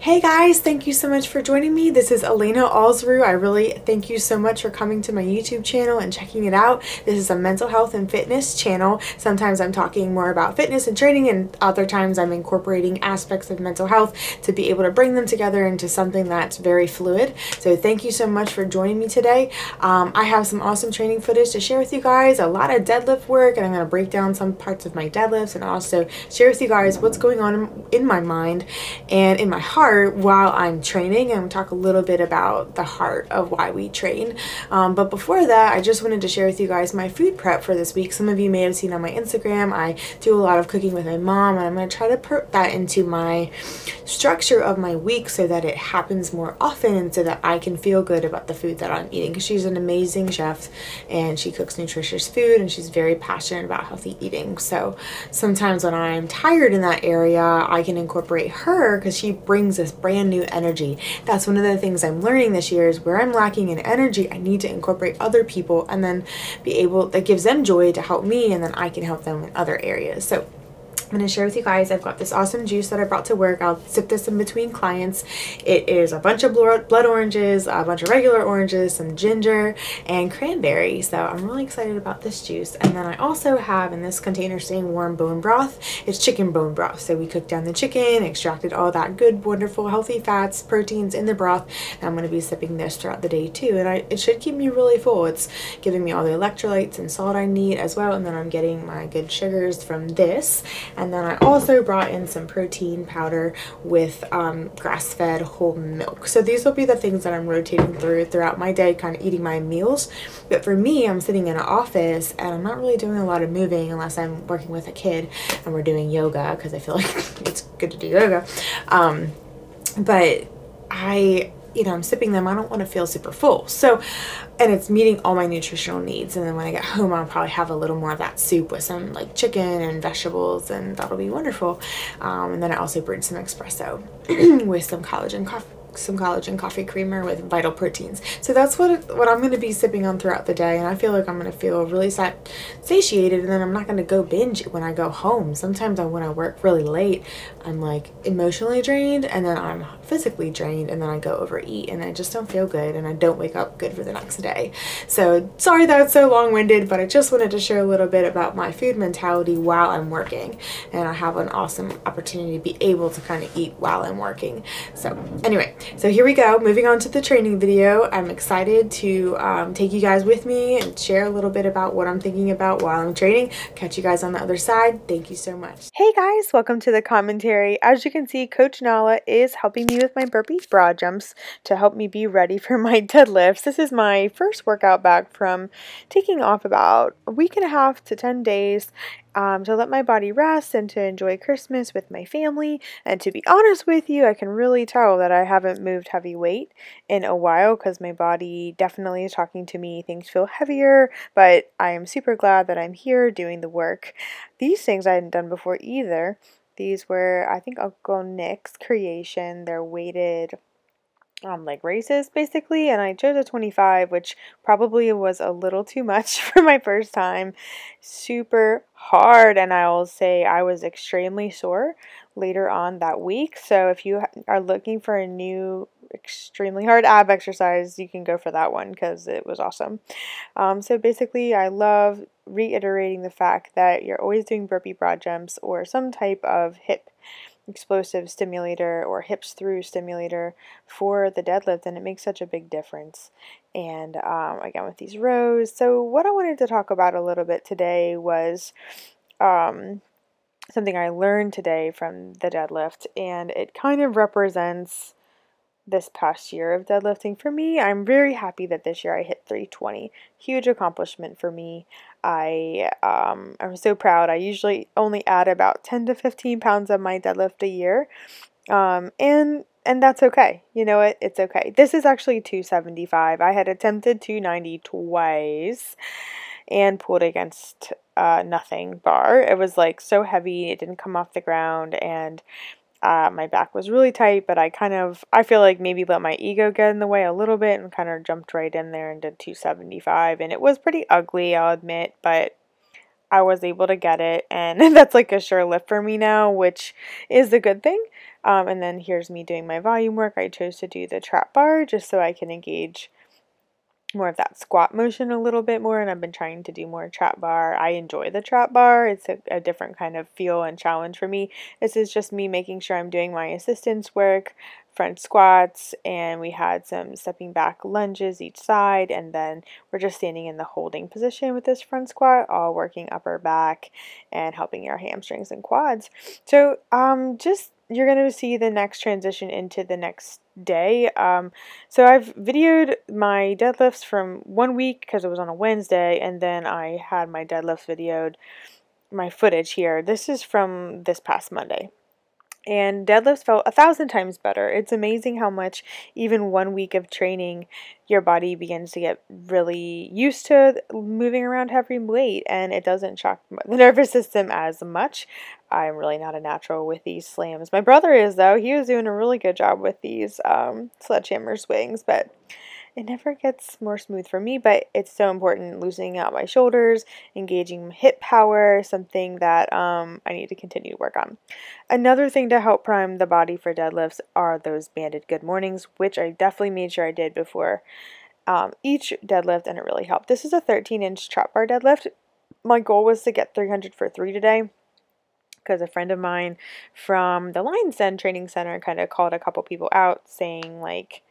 Hey guys, thank you so much for joining me. This is Alena Allsrue. I really thank you so much for coming to my YouTube channel and checking it out. This is a mental health and fitness channel. Sometimes I'm talking more about fitness and training, and other times I'm incorporating aspects of mental health to be able to bring them together into something that's very fluid. So thank you so much for joining me today. I have some awesome training footage to share with you guys, a lot of deadlift work, and I'm going to break down some parts of my deadlifts and also share with you guys what's going on in my mind and in my heart while I'm training, and talk a little bit about the heart of why we train. But before that, I just wanted to share with you guys my food prep for this week. Some of you may have seen on my Instagram, I do a lot of cooking with my mom, and I'm going to try to put that into my structure of my week so that it happens more often and so that I can feel good about the food that I'm eating, because she's an amazing chef and she cooks nutritious food and she's very passionate about healthy eating. So sometimes when I'm tired in that area, I can incorporate her because she brings this brand new energy. That's one of the things I'm learning this year, is where I'm lacking in energy, I need to incorporate other people and then be able, that gives them joy to help me, and then I can help them in other areas. So I'm going to share with you guys, I've got this awesome juice that I brought to work. I'll sip this in between clients. It is a bunch of blood oranges, a bunch of regular oranges, some ginger, and cranberry. So I'm really excited about this juice. And then I also have in this container staying warm bone broth. It's chicken bone broth. So we cooked down the chicken, extracted all that good, wonderful, healthy fats, proteins in the broth. And I'm going to be sipping this throughout the day too. And it should keep me really full. It's giving me all the electrolytes and salt I need as well. And then I'm getting my good sugars from this. And then I also brought in some protein powder with grass-fed whole milk. So these will be the things that I'm rotating throughout my day, kind of eating my meals. But for me, I'm sitting in an office and I'm not really doing a lot of moving unless I'm working with a kid and we're doing yoga, because I feel like it's good to do yoga. But I'm sipping them. I don't want to feel super full. So, and it's meeting all my nutritional needs. And then when I get home, I'll probably have a little more of that soup with some like chicken and vegetables, and that'll be wonderful. And then I also brewed some espresso with some collagen coffee creamer with vital proteins. So that's what I'm going to be sipping on throughout the day, and I feel like I'm going to feel really satiated, and then I'm not going to go binge when I go home. Sometimes when I work really late, I'm like emotionally drained, and then I'm physically drained, and then I go overeat, and I just don't feel good, and I don't wake up good for the next day. So sorry that it's so long-winded, but I just wanted to share a little bit about my food mentality while I'm working, and I have an awesome opportunity to be able to kind of eat while I'm working. So anyway, so here we go, moving on to the training video. I'm excited to take you guys with me and share a little bit about what I'm thinking about while I'm training. Catch you guys on the other side. Thank you so much. Hey guys, welcome to the commentary. As you can see, Coach Nala is helping me with my burpee broad jumps to help me be ready for my deadlifts. This is my first workout back from taking off about a week and a half to 10 days. To let my body rest and to enjoy Christmas with my family. And to be honest with you, I can really tell that I haven't moved heavy weight in a while, because my body definitely is talking to me. Things feel heavier, but I am super glad that I'm here doing the work. These things I hadn't done before either. These were, I think, Uncle Nick's creation. They're weighted like races basically, and I chose a 25, which probably was a little too much for my first time. Super hard, and I will say I was extremely sore later on that week. So if you are looking for a new extremely hard ab exercise, you can go for that one, because it was awesome. So basically, I love reiterating the fact that you're always doing burpee broad jumps or some type of hip explosive stimulator or hips through stimulator for the deadlift, and it makes such a big difference. And again, with these rows, so what I wanted to talk about a little bit today was something I learned today from the deadlift, and it kind of represents this past year of deadlifting for me. I'm very happy that this year I hit 320. Huge accomplishment for me. I'm so proud. I usually only add about 10 to 15 pounds of my deadlift a year. And that's okay. You know what? It's okay. This is actually 275. I had attempted 290 twice and pulled against nothing bar. It was like so heavy, it didn't come off the ground, and my back was really tight, but I feel like maybe let my ego get in the way a little bit and kind of jumped right in there and did 275, and it was pretty ugly, I'll admit, but I was able to get it, and that's like a sure lift for me now, which is a good thing. And then here's me doing my volume work. I chose to do the trap bar just so I can engage more of that squat motion a little bit more, and I've been trying to do more trap bar. I enjoy the trap bar. It's a different kind of feel and challenge for me. This is just me making sure I'm doing my assistance work, front squats, and we had some stepping back lunges each side, and then we're just standing in the holding position with this front squat, all working upper back and helping our hamstrings and quads. So just you're going to see the next transition into the next day. So I've videoed my deadlifts from 1 week because it was on a Wednesday, and then I had my deadlifts videoed, my footage here. This is from this past Monday. And deadlifts felt 1,000 times better. It's amazing how much even 1 week of training, your body begins to get really used to moving around heavy weight, and it doesn't shock the nervous system as much. I'm really not a natural with these slams. My brother is, though. He was doing a really good job with these sledgehammer swings, but it never gets more smooth for me. But it's so important loosening out my shoulders, engaging hip power, something that I need to continue to work on. Another thing to help prime the body for deadlifts are those banded good mornings, which I definitely made sure I did before each deadlift, and it really helped. This is a 13-inch trap bar deadlift. My goal was to get 300 for 3 today, because a friend of mine from the Lion's Den Training Center kind of called a couple people out saying like,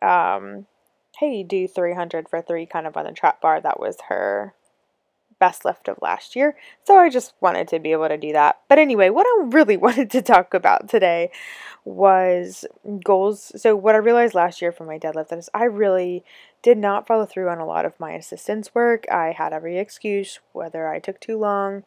hey, do 300 for 3 kind of on the trap bar. That was her best lift of last year. So I just wanted to be able to do that. But anyway, what I really wanted to talk about today was goals. So what I realized last year from my deadlift is I really did not follow through on a lot of my assistance work. I had every excuse, whether I took too long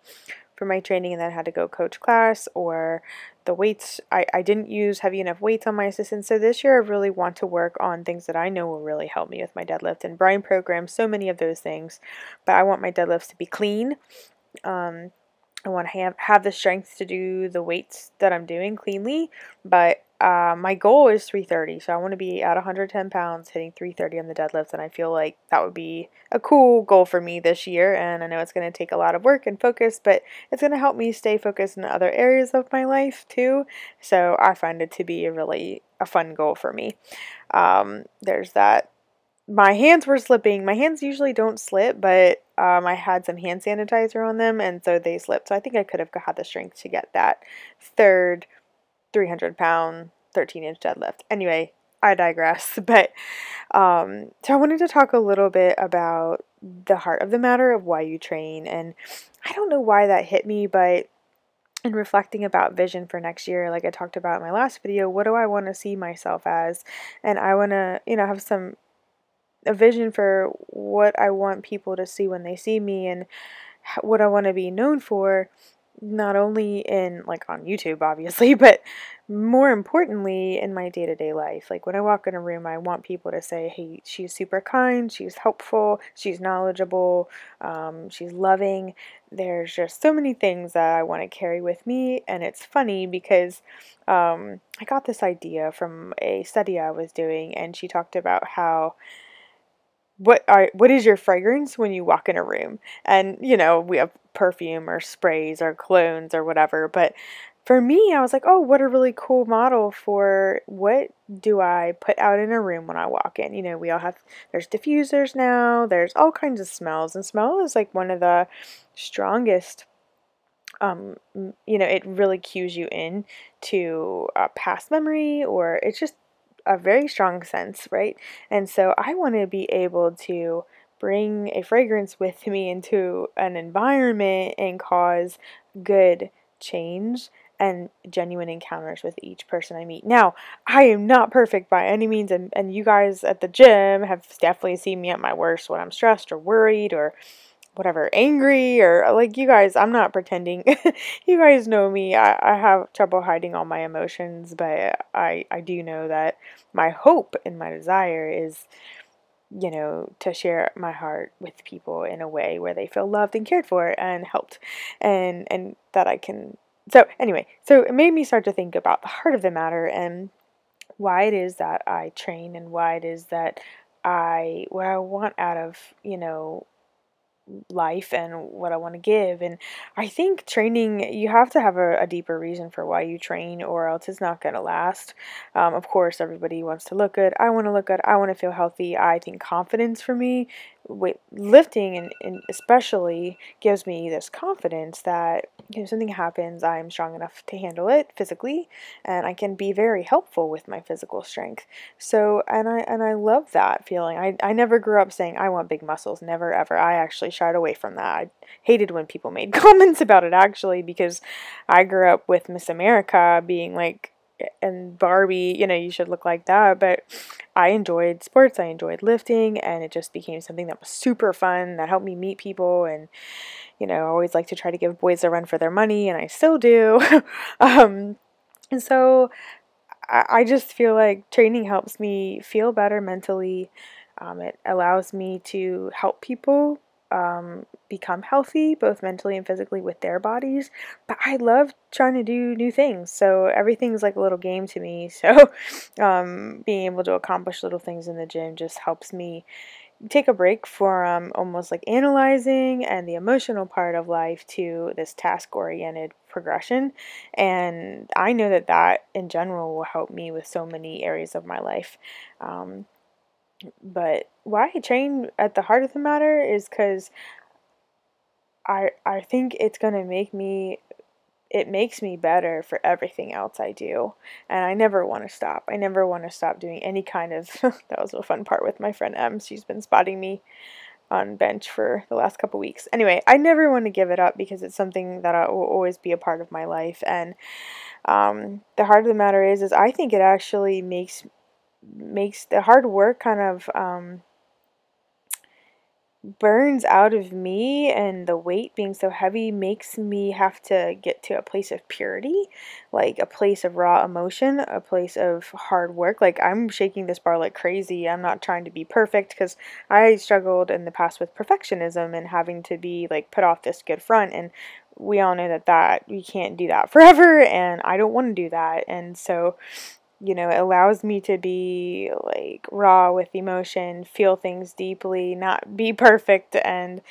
for my training and then had to go coach class, or the weights, I didn't use heavy enough weights on my assistants. So this year I really want to work on things that I know will really help me with my deadlift, and Brian programs so many of those things, but I want my deadlifts to be clean. I want to have the strength to do the weights that I'm doing cleanly, but my goal is 330, so I want to be at 110 pounds, hitting 330 on the deadlifts, and I feel like that would be a cool goal for me this year, and I know it's going to take a lot of work and focus, but it's going to help me stay focused in other areas of my life too, so I find it to be a fun goal for me. There's that. My hands were slipping. My hands usually don't slip, but I had some hand sanitizer on them, and so they slipped. So I think I could have had the strength to get that third 300-pound, 13-inch deadlift. Anyway, I digress. But so I wanted to talk a little bit about the heart of the matter of why you train. And I don't know why that hit me, but in reflecting about vision for next year, like I talked about in my last video, what do I want to see myself as? And I want to, have a vision for what I want people to see when they see me, and what I want to be known for, not only in like on YouTube obviously, but more importantly in my day-to-day life. Like when I walk in a room, I want people to say, hey, she's super kind, she's helpful, she's knowledgeable, she's loving. There's just so many things that I want to carry with me. And it's funny because I got this idea from a study I was doing, and she talked about how what is your fragrance when you walk in a room? And we have perfume or sprays or colognes or whatever, but for me, I was like, oh, what a really cool model for what do I put out in a room when I walk in. We all have, there's diffusers now, there's all kinds of smells, and smell is like one of the strongest. It really cues you in to past memory, or it's just a very strong sense, right? And so I want to be able to bring a fragrance with me into an environment and cause good change and genuine encounters with each person I meet. Now, I am not perfect by any means, and you guys at the gym have definitely seen me at my worst when I'm stressed or worried or whatever, angry, or like, you guys, I'm not pretending. You guys know me. I have trouble hiding all my emotions, but I do know that my hope and my desire is, to share my heart with people in a way where they feel loved and cared for and helped, and that I can. So anyway, so it made me start to think about the heart of the matter and why it is that I train, and why it is that what I want out of, life and what I want to give. And I think training, you have to have a deeper reason for why you train, or else it's not going to last. Of course, everybody wants to look good. I want to look good. I want to feel healthy. I think confidence for me, lifting and especially gives me this confidence that if something happens, I'm strong enough to handle it physically, and I can be very helpful with my physical strength. So, and I love that feeling. I never grew up saying I want big muscles, never ever. I actually shied away from that. I hated when people made comments about it, actually, because I grew up with Miss America being like, and Barbie, you should look like that. But I enjoyed sports, I enjoyed lifting, and it just became something that was super fun, that helped me meet people. And I always like to try to give boys a run for their money, and I still do. And so I just feel like training helps me feel better mentally. It allows me to help people become healthy, both mentally and physically, with their bodies. But I love trying to do new things, so everything's like a little game to me. So being able to accomplish little things in the gym just helps me take a break from almost like analyzing and the emotional part of life to this task-oriented progression. And I know that in general will help me with so many areas of my life. But why I train, at the heart of the matter, is because I think it's going to it makes me better for everything else I do. And I never want to stop. I never want to stop doing any kind of, that was a fun part with my friend Em. She's been spotting me on bench for the last couple weeks. Anyway, I never want to give it up because it's something that will always be a part of my life. And the heart of the matter is I think it actually makes the hard work kind of burns out of me, and the weight being so heavy makes me have to get to a place of purity, like a place of raw emotion, a place of hard work. Like, I'm shaking this bar like crazy. I'm not trying to be perfect, because I struggled in the past with perfectionism and having to be like put off this good front, and we all know that we can't do that forever, and I don't want to do that. And so it allows me to be like raw with emotion, feel things deeply, not be perfect, and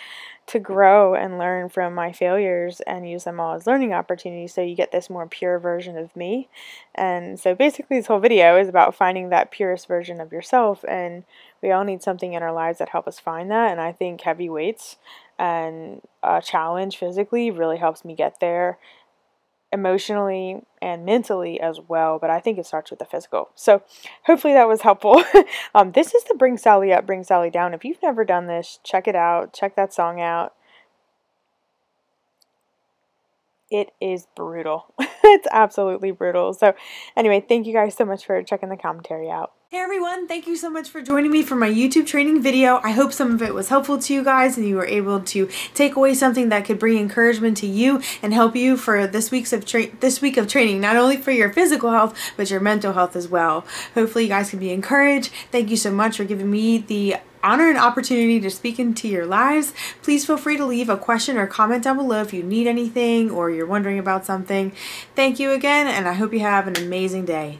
to grow and learn from my failures and use them all as learning opportunities, so you get this more pure version of me. And so basically this whole video is about finding that purest version of yourself, and we all need something in our lives that help us find that. And I think heavy weights and a challenge physically really helps me get there, emotionally and mentally as well, but I think it starts with the physical. So hopefully that was helpful. This is the Bring Sally Up, Bring Sally Down. If you've never done this, check it out. Check that song out. It is brutal. It's absolutely brutal. So anyway, thank you guys so much for checking the commentary out. Hey everyone, thank you so much for joining me for my YouTube training video. I hope some of it was helpful to you guys and you were able to take away something that could bring encouragement to you and help you for this week of training, not only for your physical health, but your mental health as well. Hopefully you guys can be encouraged. Thank you so much for giving me the honor and opportunity to speak into your lives. Please feel free to leave a question or comment down below if you need anything or you're wondering about something. Thank you again, and I hope you have an amazing day.